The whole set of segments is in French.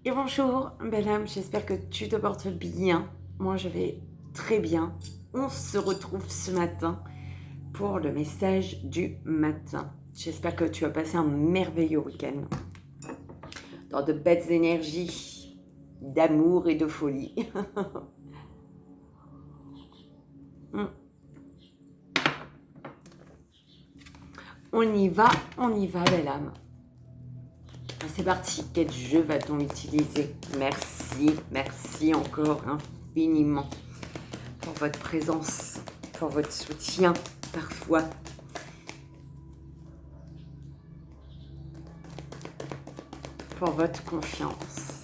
Et bonjour, belle âme, j'espère que tu te portes bien. Moi, je vais très bien. On se retrouve ce matin pour le message du matin. J'espère que tu as passé un merveilleux week-end dans de belles énergies d'amour et de folie. On y va, belle âme. C'est parti, quel jeu va-t-on utiliser? Merci encore infiniment pour votre présence, pour votre soutien parfois. Pour votre confiance.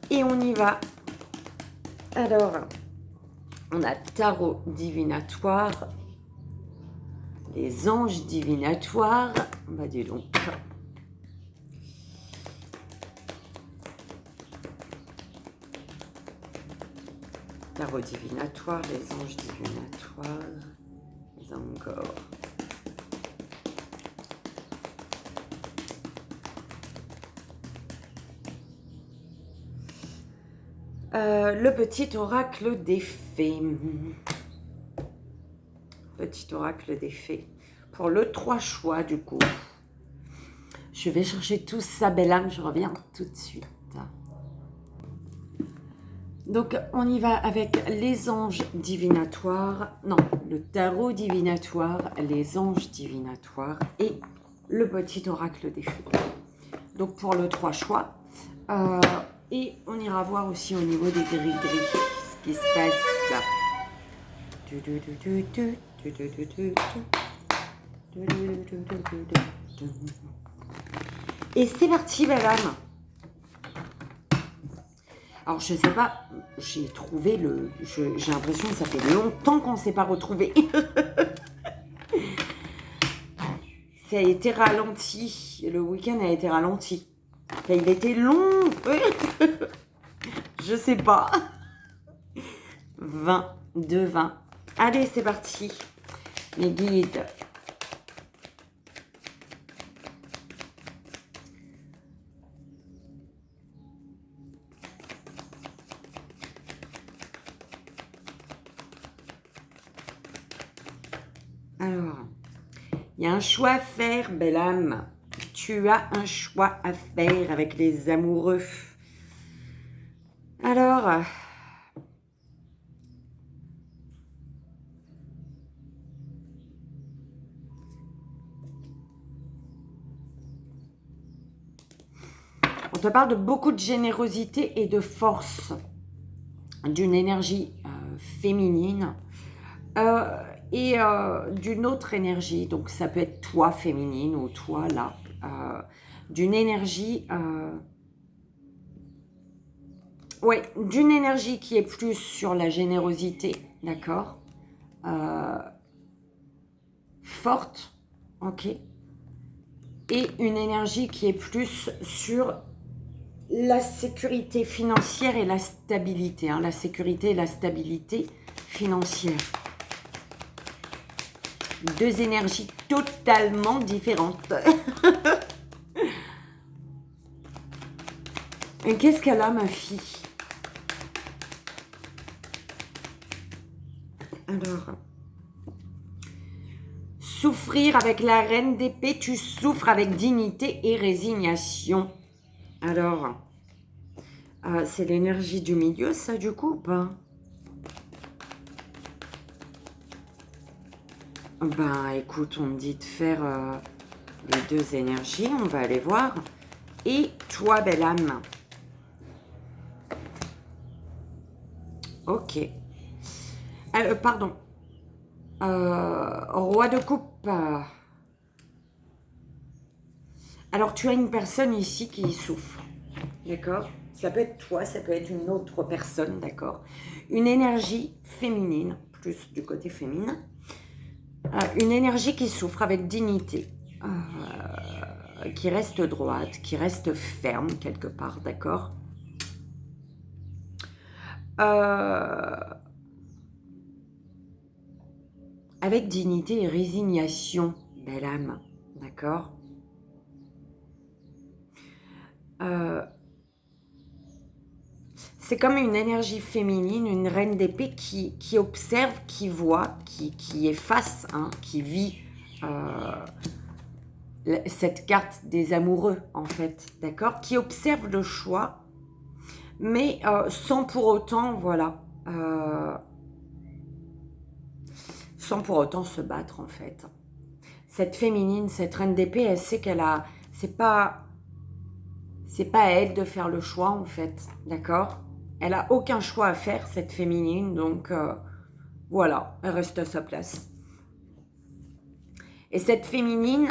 Et on y va. Alors, on a tarot divinatoire, les anges divinatoires. Bah dis donc. Tarot divinatoire, les anges divinatoires, les encore. Le petit oracle des fées. Petit oracle des fées. Pour le 3 choix, du coup. Je vais chercher tout ça, belle âme. Je reviens tout de suite. Donc, on y va avec les anges divinatoires. Non, le tarot divinatoire, les anges divinatoires et le petit oracle des fées. Donc, pour le 3 choix. Et on ira voir aussi au niveau des gris-gris ce qui se passe. Et c'est parti, belle âme. Alors, je sais pas, j'ai trouvé le... J'ai l'impression que ça fait longtemps qu'on ne s'est pas retrouvés. Ça a été ralenti. Le week-end a été ralenti. Enfin, il était long. Je sais pas. 20, 2, 20. Allez, c'est parti. Les guides. Alors, il y a un choix à faire, belle âme. Tu as un choix à faire avec les amoureux. Alors, on te parle de beaucoup de générosité et de force, d'une énergie féminine et d'une autre énergie. Donc, ça peut être toi féminine ou toi là, d'une énergie... ouais, d'une énergie qui est plus sur la générosité, d'accord, forte, ok, et une énergie qui est plus sur la sécurité financière et la stabilité, la sécurité et la stabilité financière. Deux énergies totalement différentes. Et qu'est-ce qu'elle a, ma fille? Alors, souffrir avec la reine d'épée, tu souffres avec dignité et résignation. Alors, c'est l'énergie du milieu, ça, du coup, ou pas? Ben, écoute, on me dit de faire les deux énergies, on va aller voir. Et toi, belle âme. Ok. Pardon. Roi de coupe. Alors, tu as une personne ici qui souffre. D'accord? Ça peut être toi, ça peut être une autre personne, d'accord? Une énergie féminine, plus du côté féminin. Une énergie qui souffre avec dignité. Qui reste droite, qui reste ferme quelque part, d'accord? Avec dignité et résignation, belle âme, d'accord? c'est comme une énergie féminine, une reine d'épée qui observe, qui voit, qui est face, hein, qui vit cette carte des amoureux, en fait, d'accord? Qui observe le choix, mais sans pour autant, voilà, sans pour autant se battre, en fait. Cette féminine, cette reine d'épée, elle sait qu'elle a... C'est pas à elle de faire le choix, en fait, d'accord? Elle a aucun choix à faire, cette féminine, donc voilà, elle reste à sa place. Et cette féminine,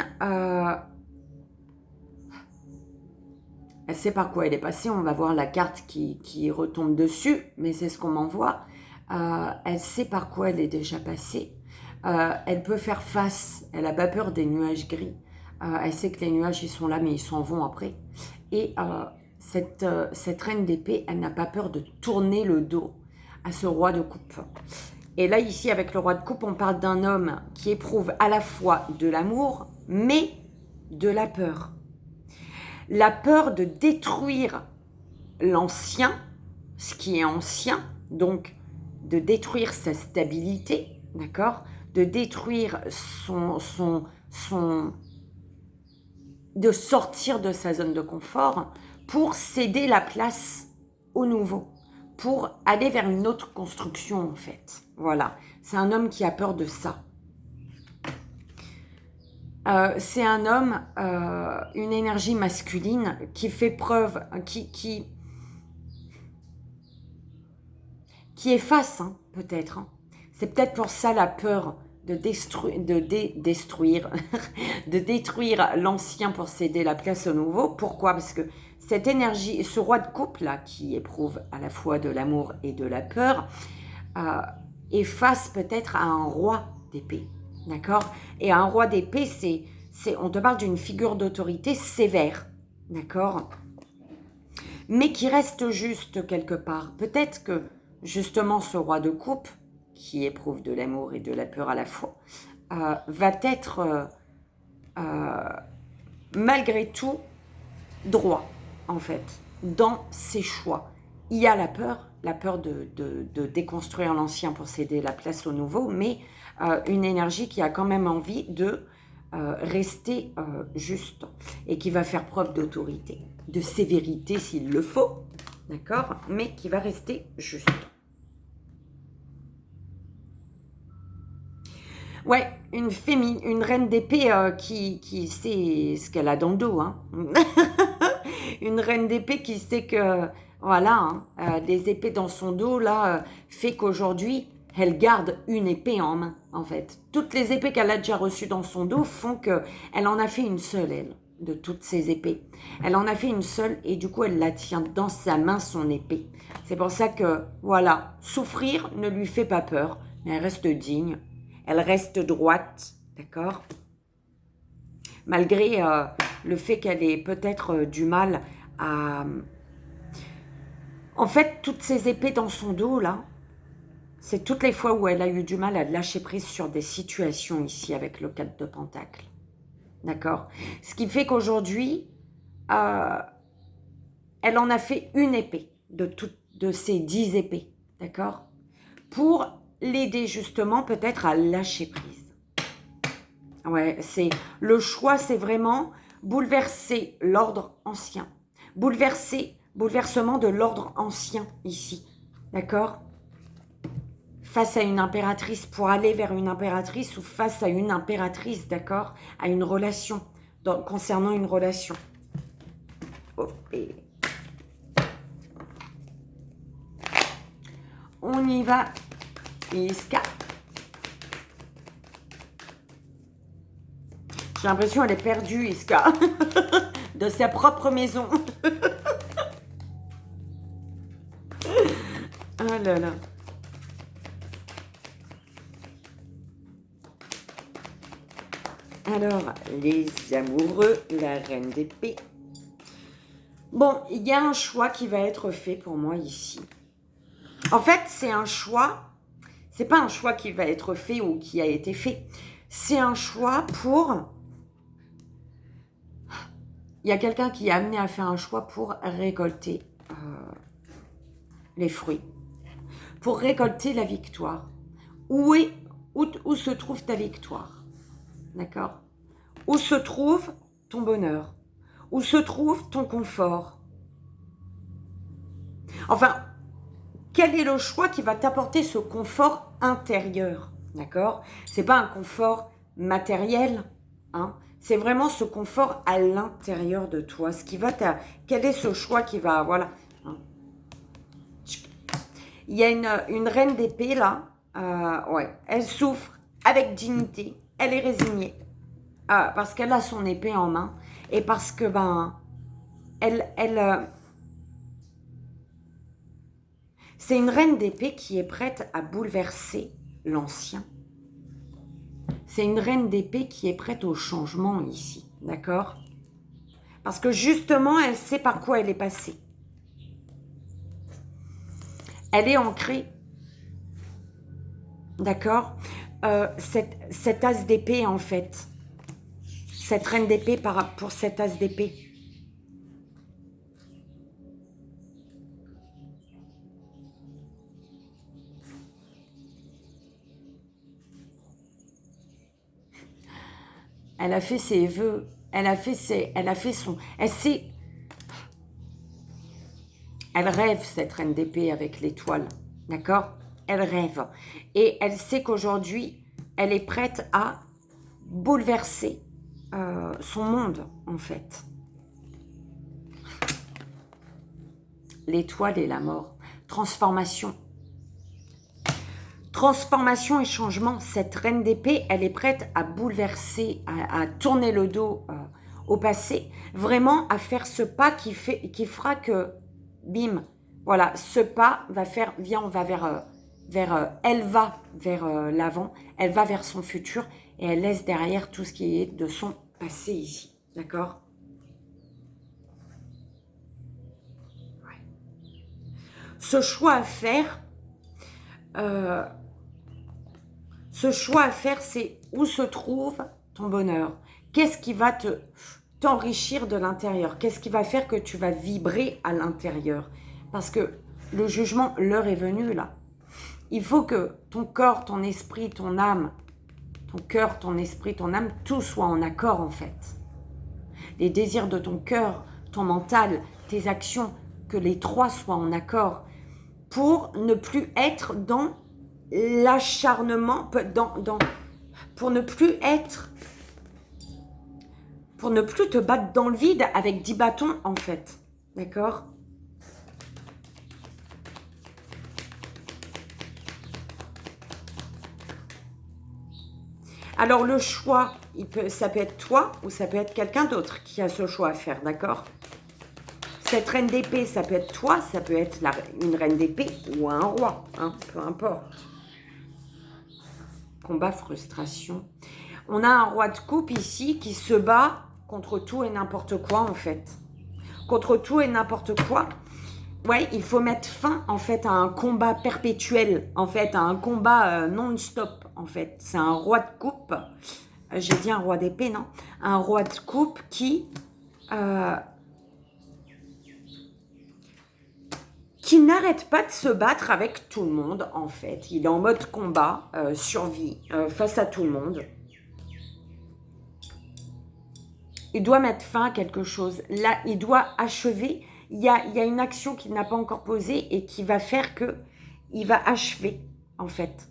elle sait par quoi elle est passée. On va voir la carte qui retombe dessus, mais c'est ce qu'on m'envoie. Elle sait par quoi elle est déjà passée. Elle peut faire face. Elle n'a pas peur des nuages gris. Elle sait que les nuages, ils sont là, mais ils s'en vont après. Et cette reine d'épée, elle n'a pas peur de tourner le dos à ce roi de coupe. Et là, ici, avec le roi de coupe, on parle d'un homme qui éprouve à la fois de l'amour, mais de la peur. La peur de détruire l'ancien, ce qui est ancien, donc de détruire sa stabilité, d'accord? De détruire de sortir de sa zone de confort pour céder la place au nouveau, pour aller vers une autre construction, en fait. Voilà, c'est un homme qui a peur de ça. C'est un homme, une énergie masculine qui fait preuve, qui efface, hein, peut-être. Hein. C'est peut-être pour ça la peur de détruire l'ancien pour céder la place au nouveau. Pourquoi? Parce que cette énergie, ce roi de coupe là, qui éprouve à la fois de l'amour et de la peur, est face peut-être à un roi d'épée. D'accord? Et un roi d'épée, on te parle d'une figure d'autorité sévère. D'accord? Mais qui reste juste quelque part. Peut-être que, justement, ce roi de coupe, qui éprouve de l'amour et de la peur à la fois, va être, malgré tout, droit, en fait, dans ses choix. Il y a la peur de déconstruire l'ancien pour céder la place au nouveau, mais une énergie qui a quand même envie de rester juste et qui va faire preuve d'autorité, de sévérité s'il le faut, d'accord, mais qui va rester juste. Ouais, une reine d'épée qui sait ce qu'elle a dans le dos, hein. Une reine d'épée qui sait que, voilà, hein, les épées dans son dos, là, fait qu'aujourd'hui, elle garde une épée en main, en fait. Toutes les épées qu'elle a déjà reçues dans son dos font qu'elle en a fait une seule, elle, de toutes ces épées. Elle en a fait une seule et du coup, elle la tient dans sa main, son épée. C'est pour ça que, voilà, souffrir ne lui fait pas peur, mais elle reste digne, elle reste droite, d'accord ? Malgré le fait qu'elle ait peut-être du mal à... En fait, toutes ces épées dans son dos, là, c'est toutes les fois où elle a eu du mal à lâcher prise sur des situations ici avec le 4 de Pentacle. D'accord? Ce qui fait qu'aujourd'hui, elle en a fait une épée de ces 10 épées. D'accord? Pour l'aider justement peut-être à lâcher prise. Ouais, le choix, c'est vraiment bouleverser l'ordre ancien. Bouleversement de l'ordre ancien ici. D'accord? Face à une impératrice, pour aller vers une impératrice ou face à une impératrice, d'accord? À une relation, concernant une relation. Oh, et... On y va, Iska. J'ai l'impression qu'elle est perdue, Iska, de sa propre maison. Oh là là. Alors, les amoureux, la reine d'épée. Bon, il y a un choix qui va être fait pour moi ici. En fait, c'est un choix, c'est pas un choix qui va être fait ou qui a été fait. C'est un choix pour il y a quelqu'un qui est amené à faire un choix pour récolter les fruits, pour récolter la victoire. Où se trouve ta victoire? D'accord? Où se trouve ton bonheur? Où se trouve ton confort? Enfin, quel est le choix qui va t'apporter ce confort intérieur? D'accord? C'est pas un confort matériel, hein? C'est vraiment ce confort à l'intérieur de toi. Ce qui va quel est ce choix qui va... Voilà. Hein. Il y a une reine d'épée là. Ouais. Elle souffre avec dignité. Elle est résignée. Parce qu'elle a son épée en main. Et parce que, c'est une reine d'épée qui est prête à bouleverser l'ancien. C'est une reine d'épée qui est prête au changement ici. D'accord? Parce que justement, elle sait par quoi elle est passée. Elle est ancrée. D'accord? Cette as d'épée, en fait. Cette reine d'épée pour cette as d'épée. Elle a fait ses vœux. Elle sait. Elle rêve, cette reine d'épée avec l'étoile. D'accord? Elle rêve. Et elle sait qu'aujourd'hui, elle est prête à bouleverser son monde, en fait. L'étoile et la mort. Transformation. Transformation et changement. Cette reine d'épée, elle est prête à bouleverser, à tourner le dos au passé. Vraiment à faire ce pas qui fera que, bim, voilà, ce pas va faire, viens, on va elle va vers l'avant, elle va vers son futur et elle laisse derrière tout ce qui est de son passé ici. D'accord? Ouais. Ce choix à faire, c'est où se trouve ton bonheur. Qu'est-ce qui va t'enrichir de l'intérieur? Qu'est-ce qui va faire que tu vas vibrer à l'intérieur? Parce que le jugement, l'heure est venue là. Il faut que ton corps, ton esprit, ton âme, ton cœur, ton esprit, ton âme, tout soit en accord en fait. Les désirs de ton cœur, ton mental, tes actions, que les trois soient en accord pour ne plus être dans l'acharnement, pour ne plus te battre dans le vide avec 10 bâtons en fait. D'accord? Alors le choix, ça peut être toi ou ça peut être quelqu'un d'autre qui a ce choix à faire, d'accord? Cette reine d'épée, ça peut être toi, ça peut être une reine d'épée ou un roi, hein, peu importe. Combat, frustration. On a un roi de coupe ici qui se bat contre tout et n'importe quoi en fait. Contre tout et n'importe quoi. Ouais, il faut mettre fin en fait à un combat perpétuel, en fait, à un combat non-stop en fait. C'est un roi de coupe, j'ai dit un roi d'épée, non? Un roi de coupe qui n'arrête pas de se battre avec tout le monde en fait. Il est en mode combat, survie, face à tout le monde. Il doit mettre fin à quelque chose. Là, il doit achever. Il y a une action qu'il n'a pas encore posée et qui va faire que il va achever, en fait.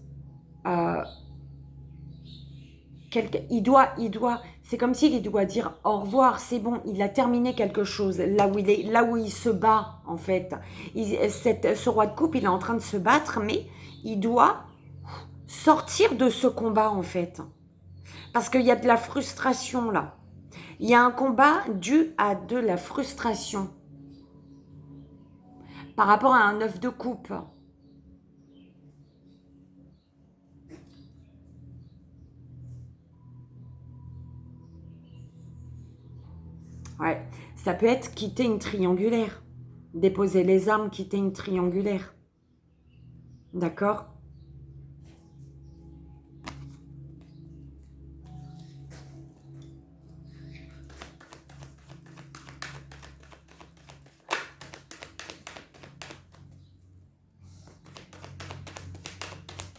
C'est comme s'il doit dire au revoir, c'est bon, il a terminé quelque chose, là où il se bat, en fait. Ce roi de coupe, il est en train de se battre, mais il doit sortir de ce combat, en fait. Parce qu'il y a de la frustration, là. Il y a un combat dû à de la frustration par rapport à un œuf de coupe. Ouais, ça peut être quitter une triangulaire, déposer les armes, quitter une triangulaire. D'accord?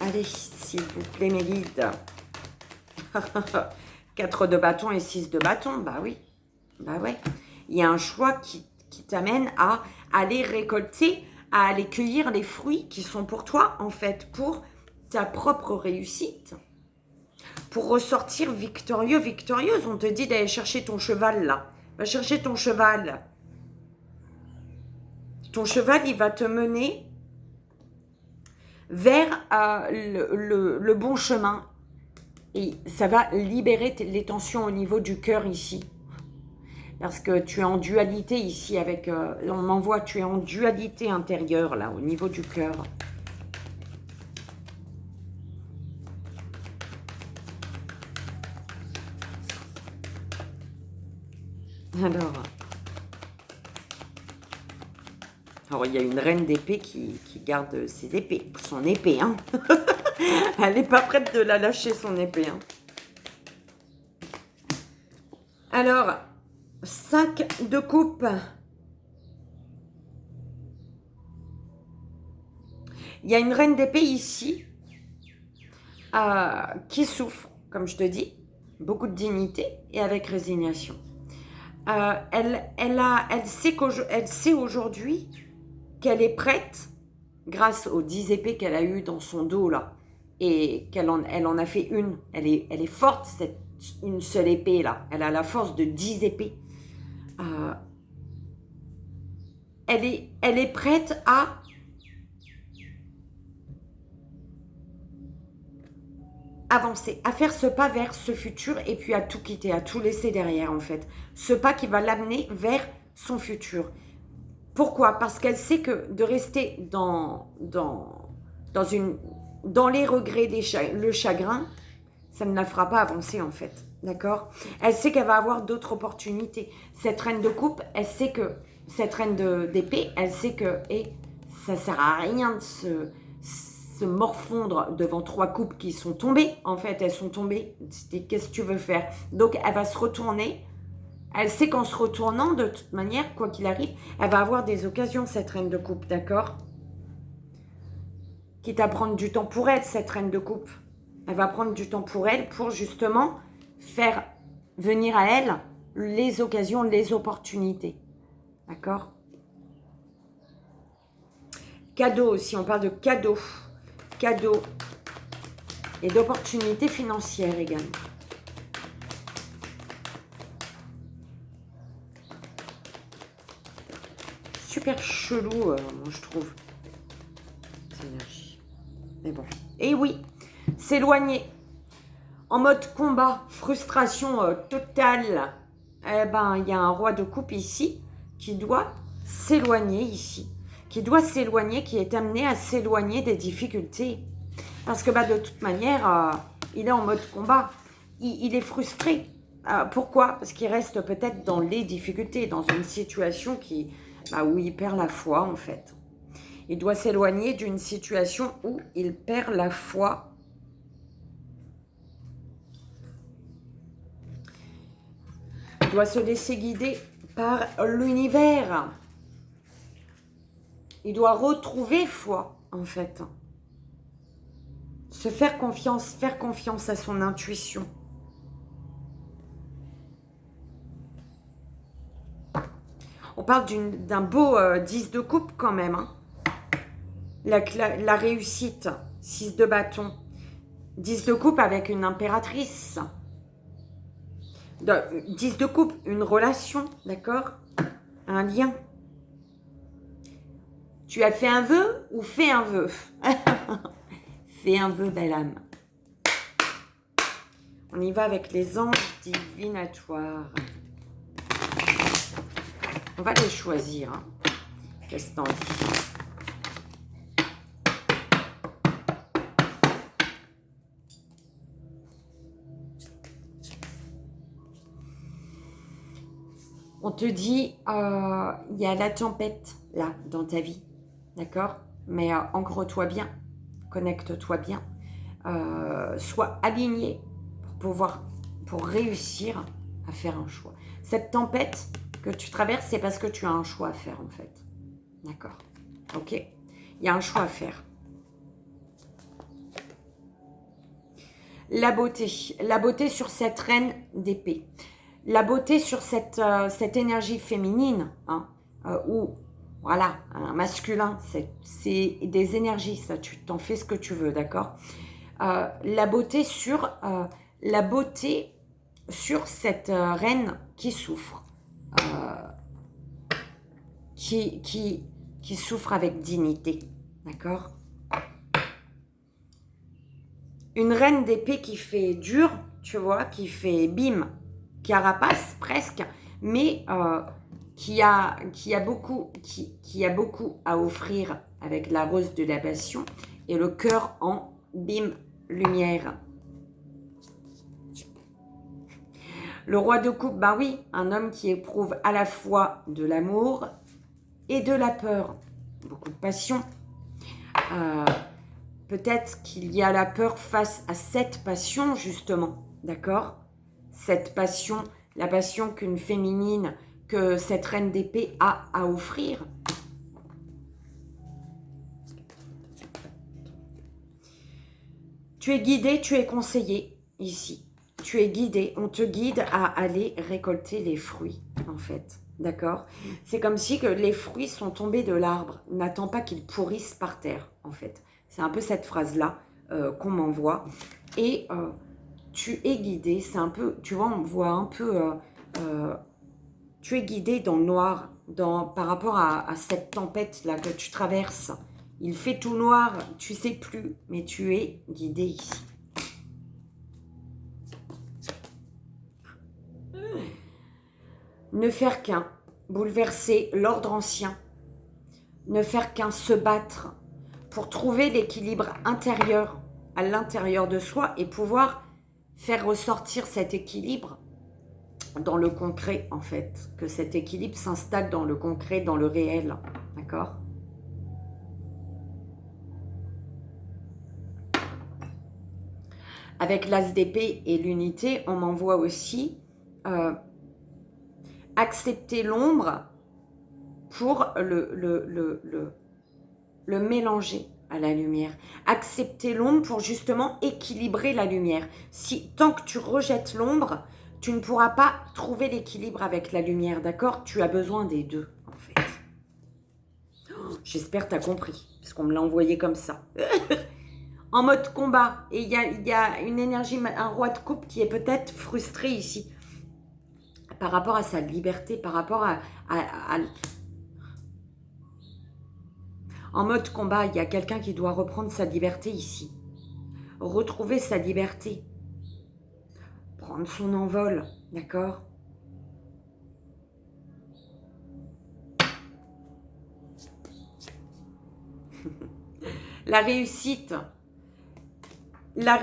Allez, s'il vous plaît, mes guides. 4 de bâton et 6 de bâton, bah oui. Bah ouais. Il y a un choix qui t'amène à aller récolter, à aller cueillir les fruits qui sont pour toi, en fait, pour ta propre réussite. Pour ressortir victorieux, victorieuse. On te dit d'aller chercher ton cheval, là. Va chercher ton cheval. Ton cheval, il va te mener vers le bon chemin. Et ça va libérer les tensions au niveau du cœur ici. Parce que tu es en dualité ici avec... on m'envoie, tu es en dualité intérieure, là, au niveau du cœur. Alors, il y a une reine d'épée qui garde ses épées, son épée, hein. Elle n'est pas prête de la lâcher, son épée, hein. Alors, 5 de coupe. Il y a une reine d'épée ici qui souffre, comme je te dis, beaucoup de dignité et avec résignation. Elle sait aujourd'hui qu'elle est prête, grâce aux 10 épées qu'elle a eues dans son dos, là, et elle en a fait une. Elle est forte, une seule épée, là. Elle a la force de 10 épées. Elle est prête à avancer, à faire ce pas vers ce futur et puis à tout quitter, à tout laisser derrière, en fait. Ce pas qui va l'amener vers son futur. Pourquoi? Parce qu'elle sait que de rester dans les regrets, le chagrin, ça ne la fera pas avancer, en fait. D'accord? Elle sait qu'elle va avoir d'autres opportunités. Cette reine de coupe, elle sait que, cette reine d'épée, elle sait que, ça sert à rien de se morfondre devant 3 coupes qui sont tombées. En fait, elles sont tombées. Qu'est-ce que tu veux faire? Donc, elle va se retourner. Elle sait qu'en se retournant, de toute manière, quoi qu'il arrive, elle va avoir des occasions, cette reine de coupe, d'accord? Quitte à prendre du temps pour elle, cette reine de coupe. Elle va prendre du temps pour elle, pour justement faire venir à elle les occasions, les opportunités. D'accord? Cadeau aussi, on parle de cadeau. Cadeau et d'opportunités financières également. Super chelou, moi je trouve. Cette énergie. Mais bon. Et oui, s'éloigner. En mode combat, frustration totale. Eh ben, il y a un roi de coupe ici qui doit s'éloigner ici. Qui doit s'éloigner, qui est amené à s'éloigner des difficultés. Parce que de toute manière, il est en mode combat. Il est frustré. Pourquoi? Parce qu'il reste peut-être dans les difficultés, dans une situation où il perd la foi, en fait. Il doit s'éloigner d'une situation où il perd la foi. Il doit se laisser guider par l'univers. Il doit retrouver foi, en fait. Se faire confiance à son intuition. On parle d'un beau 10 de coupe quand même. Hein. La réussite, 6 de bâton. 10 de coupe avec une impératrice. 10 de coupe, une relation, d'accord? Un lien. Tu as fait un vœu ou fais un vœu? Fais un vœu, belle âme. On y va avec les anges divinatoires. On va les choisir. Hein. Qu'est-ce que t'en dis? On te dit, il y a la tempête, là, dans ta vie. D'accord? Mais ancre-toi bien. Connecte-toi bien. Sois aligné pour réussir à faire un choix. Cette tempête que tu traverses, c'est parce que tu as un choix à faire, en fait. D'accord? Ok? Il y a un choix à faire. La beauté sur cette reine d'épée. La beauté sur cette énergie féminine, hein, ou voilà, un masculin, c'est des énergies, ça, tu t'en fais ce que tu veux, d'accord. La beauté sur cette reine qui souffre, qui souffre avec dignité, d'accord. Une reine d'épée qui fait dur, tu vois, qui fait bim, carapace presque, mais qui a beaucoup à offrir avec la rose de la passion et le cœur en bim, lumière. Le roi de coupe, ben oui, un homme qui éprouve à la fois de l'amour et de la peur. Beaucoup de passion. Peut-être qu'il y a la peur face à cette passion, justement. D'accord? Cette passion, la passion qu'une féminine, que cette reine d'épée a à offrir. Tu es guidé, tu es conseillé ici. Tu es guidé, on te guide à aller récolter les fruits, en fait. D'accord? C'est comme si que les fruits sont tombés de l'arbre. N'attends pas qu'ils pourrissent par terre, en fait. C'est un peu cette phrase-là qu'on m'envoie. Et tu es guidé, c'est un peu, tu vois, on voit un peu... tu es guidé dans le noir par rapport à cette tempête-là que tu traverses. Il fait tout noir, tu sais plus, mais tu es guidé ici. Ne faire qu'un, bouleverser l'ordre ancien. Ne faire qu'un, se battre pour trouver l'équilibre intérieur à l'intérieur de soi et pouvoir faire ressortir cet équilibre dans le concret, en fait. Que cet équilibre s'installe dans le concret, dans le réel. D'accord ? Avec l'as d'épée et l'unité, on m'envoie aussi accepter l'ombre pour le mélanger à la lumière. Accepter l'ombre pour justement équilibrer la lumière. Tant que tu rejettes l'ombre, tu ne pourras pas trouver l'équilibre avec la lumière, d'accord? Tu as besoin des deux, en fait. J'espère que tu as compris, parce qu'on me l'a envoyé comme ça. En mode combat. Et il y a une énergie, un roi de coupe qui est peut-être frustré ici. Par rapport à sa liberté, par rapport à en mode combat, il y a quelqu'un qui doit reprendre sa liberté ici. Retrouver sa liberté. Prendre son envol, d'accord? La réussite, là,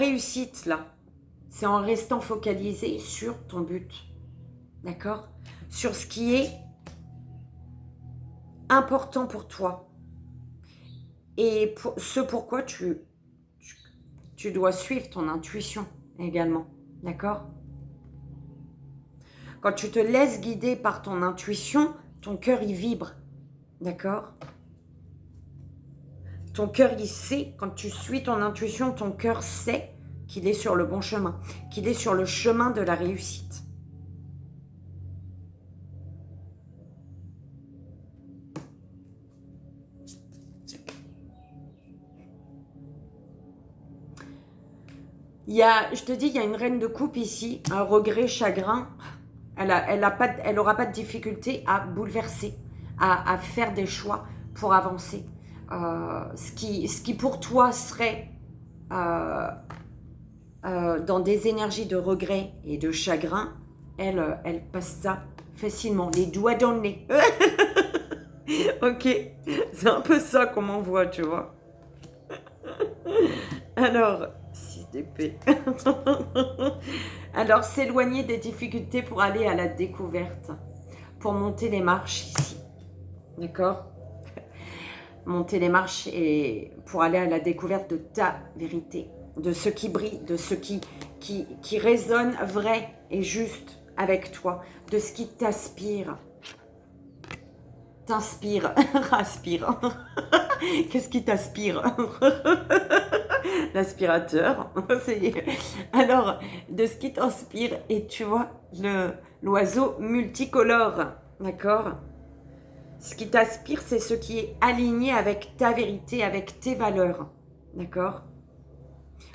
c'est en restant focalisé sur ton but, d'accord? Sur ce qui est important pour toi. Et ce pourquoi tu dois suivre ton intuition également, d'accord? Quand tu te laisses guider par ton intuition, ton cœur y vibre, d'accord? Ton cœur il sait, quand tu suis ton intuition, ton cœur sait qu'il est sur le bon chemin, qu'il est sur le chemin de la réussite. Je te dis, il y a une reine de coupe ici, un regret, chagrin. Elle aura pas de difficulté à bouleverser, à faire des choix pour avancer. Ce qui pour toi serait dans des énergies de regret et de chagrin, elle passe ça facilement, les doigts dans le nez. Ok, c'est un peu ça qu'on m'envoie, tu vois. Alors, 6 d'épée. Alors, s'éloigner des difficultés pour aller à la découverte, pour monter les marches ici. D'accord? Monter les marches et pour aller à la découverte de ta vérité, de ce qui brille, de ce qui résonne vrai et juste avec toi, de ce qui t'aspire. T'inspire, raspire. Qu'est-ce qui t'aspire? l'aspirateur. Alors, de ce qui t'inspire, et tu vois, l'oiseau multicolore, d'accord? Ce qui t'inspire, c'est ce qui est aligné avec ta vérité, avec tes valeurs, d'accord?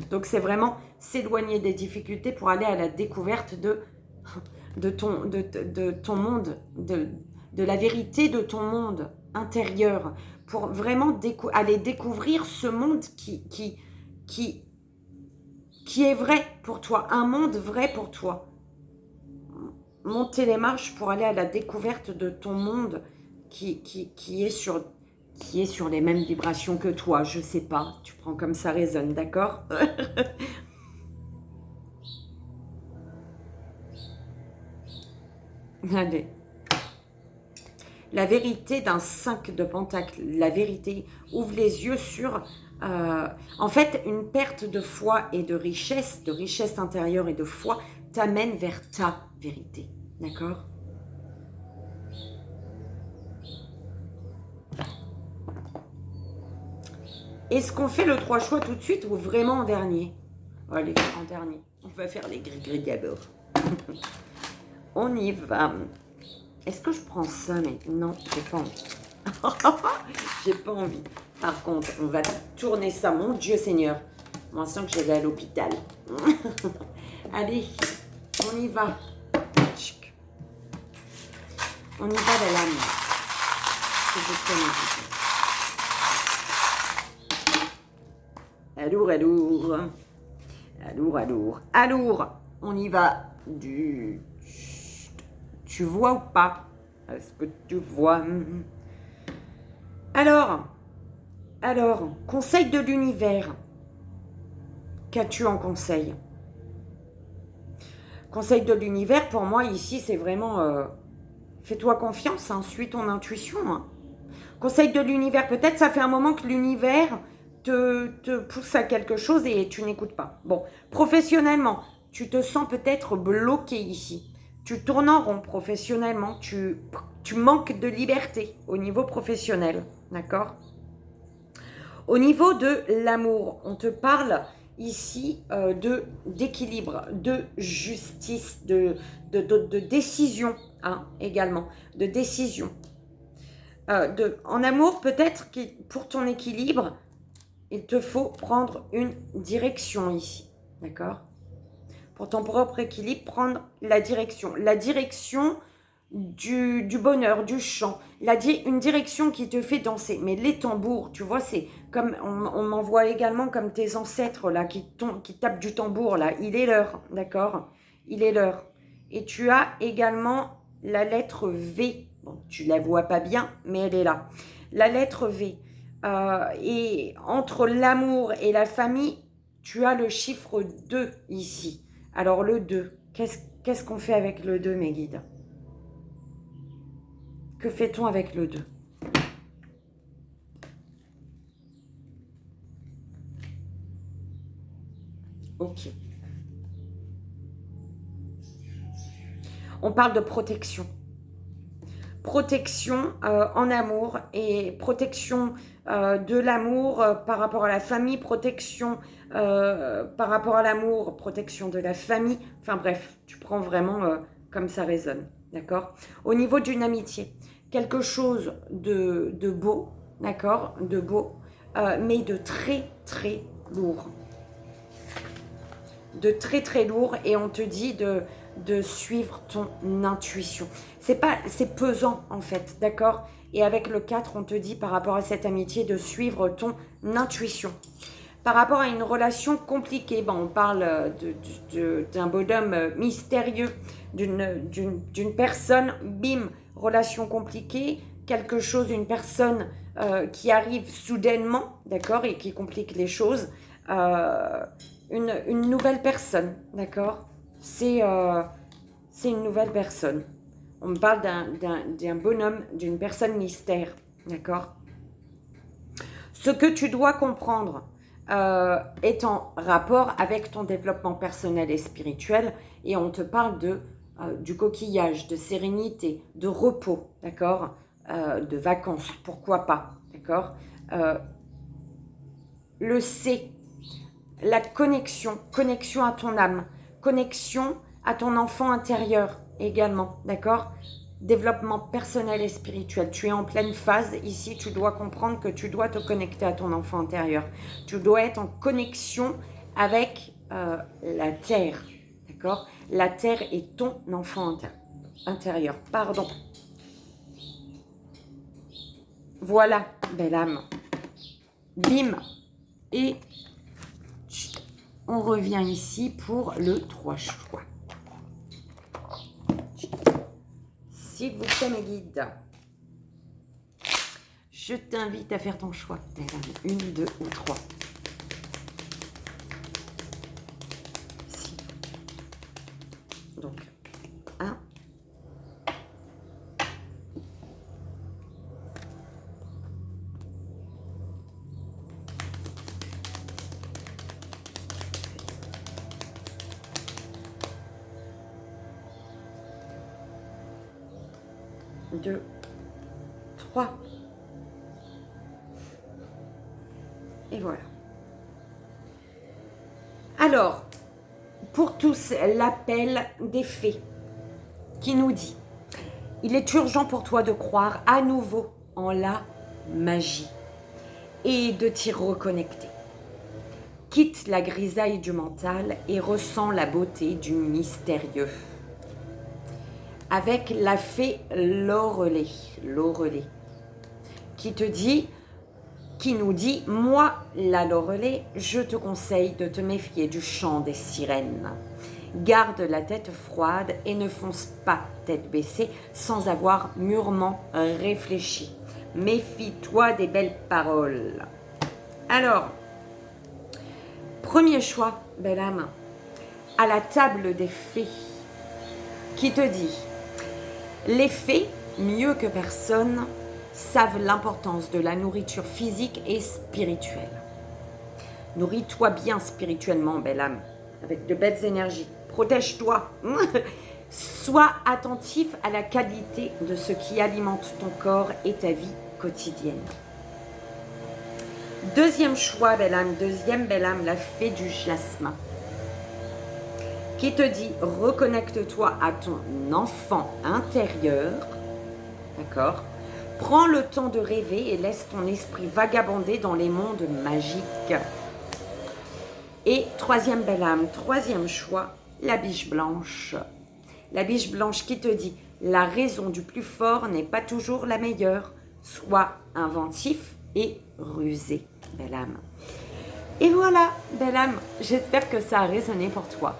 Donc, c'est vraiment s'éloigner des difficultés pour aller à la découverte de ton monde, de la vérité de ton monde intérieur, pour vraiment aller découvrir ce monde qui est vrai pour toi, un monde vrai pour toi. Monter les marches pour aller à la découverte de ton monde qui est sur les mêmes vibrations que toi, je sais pas, tu prends comme ça résonne, d'accord? Allez. La vérité d'un 5 de pentacle, la vérité, ouvre les yeux sur, en fait, une perte de foi et de richesse intérieure et de foi, t'amène vers ta vérité, d'accord? Est-ce qu'on fait le 3 choix tout de suite ou vraiment en dernier? Allez, en dernier. On va faire les gris-gris d'abord. On y va. Est-ce que je prends ça? Mais non, j'ai pas envie. J'ai pas envie. Par contre, on va tourner ça. Mon Dieu Seigneur. Moi, je sens que j'allais à l'hôpital. Allez, on y va. On y va de l'âme. Alour, alour. Alour, alour. Alour. On y va du... Tu vois ou pas? Est-ce que tu vois? Alors, conseil de l'univers. Qu'as-tu en conseil? Conseil de l'univers, pour moi, ici, c'est vraiment... fais-toi confiance, hein, suis ton intuition. Hein. Conseil de l'univers, peut-être ça fait un moment que l'univers te pousse à quelque chose et tu n'écoutes pas. Bon, professionnellement, tu te sens peut-être bloqué ici. Tu tournes en rond professionnellement, tu manques de liberté au niveau professionnel, d'accord? Au niveau de l'amour, on te parle ici d'équilibre, de justice, de décision, hein, également, de décision. En amour, peut-être que pour ton équilibre, il te faut prendre une direction ici, d'accord? Pour ton propre équilibre, prendre la direction. La direction du bonheur, du chant. Une direction qui te fait danser. Mais les tambours, tu vois, c'est comme, on m'en voit également comme tes ancêtres, là, qui tapent du tambour, là. Il est l'heure, d'accord? Il est l'heure. Et tu as également la lettre V. Bon, tu la vois pas bien, mais elle est là. La lettre V. Et entre l'amour et la famille, tu as le chiffre 2 ici. Alors le 2, qu'est-ce qu'on fait avec le 2, mes guides? Que fait-on avec le 2? Ok. On parle de protection. Protection en amour et protection de l'amour par rapport à la famille, protection par rapport à l'amour, protection de la famille. Enfin bref, tu prends vraiment comme ça résonne, d'accord? Au niveau d'une amitié, quelque chose de beau, d'accord? De beau, mais de très très lourd. De très très lourd et on te dit de suivre ton intuition. C'est pesant en fait, d'accord? Et avec le 4, on te dit par rapport à cette amitié de suivre ton intuition. Par rapport à une relation compliquée, on parle d'un bonhomme mystérieux, d'une personne, bim, relation compliquée, quelque chose, une personne qui arrive soudainement, d'accord, et qui complique les choses. Une nouvelle personne, d'accord? C'est une nouvelle personne. On me parle d'un bonhomme, d'une personne mystère, d'accord? Ce que tu dois comprendre est en rapport avec ton développement personnel et spirituel et on te parle du coquillage, de sérénité, de repos, d'accord? De vacances, pourquoi pas, d'accord? Le C, la connexion, connexion à ton âme, connexion à ton enfant intérieur également, d'accord? Développement personnel et spirituel. Tu es en pleine phase ici, tu dois comprendre que tu dois te connecter à ton enfant intérieur. Tu dois être en connexion avec la terre, d'accord? La terre est ton enfant intérieur, pardon. Voilà, belle âme. Bim. Et on revient ici pour le 3 choix. S'il vous plaît, mes guides, je t'invite à faire ton choix. Belle âme, 1, 2 ou 3. Donc, 1. 2, 3. Et voilà. Alors, pour tous, l'appel des fées qui nous dit: il est urgent pour toi de croire à nouveau en la magie et de t'y reconnecter. Quitte la grisaille du mental et ressens la beauté du mystérieux. Avec la fée Loreley, qui nous dit: moi, la Loreley, je te conseille de te méfier du chant des sirènes. Garde la tête froide et ne fonce pas tête baissée sans avoir mûrement réfléchi. Méfie-toi des belles paroles. Alors, premier choix, belle âme, à la table des fées, qui te dit: les fées, mieux que personne, savent l'importance de la nourriture physique et spirituelle. Nourris-toi bien spirituellement, belle âme, avec de belles énergies. Protège-toi. Sois attentif à la qualité de ce qui alimente ton corps et ta vie quotidienne. Deuxième choix, belle âme, la fée du jasmin, qui te dit: reconnecte-toi à ton enfant intérieur, d'accord? Prends le temps de rêver et laisse ton esprit vagabonder dans les mondes magiques. Et troisième belle âme, troisième choix, la biche blanche. La biche blanche qui te dit: la raison du plus fort n'est pas toujours la meilleure. Sois inventif et rusé, belle âme. Et voilà, belle âme, j'espère que ça a résonné pour toi,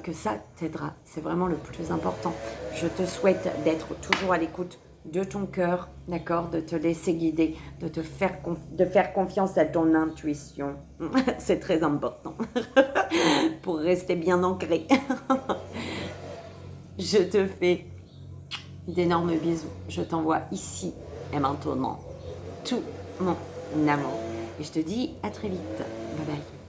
que ça t'aidera. C'est vraiment le plus important. Je te souhaite d'être toujours à l'écoute de ton cœur, d'accord, de te laisser guider, de faire confiance à ton intuition. C'est très important pour rester bien ancré. Je te fais d'énormes bisous. Je t'envoie ici et maintenant tout mon amour. Et je te dis à très vite. Bye bye.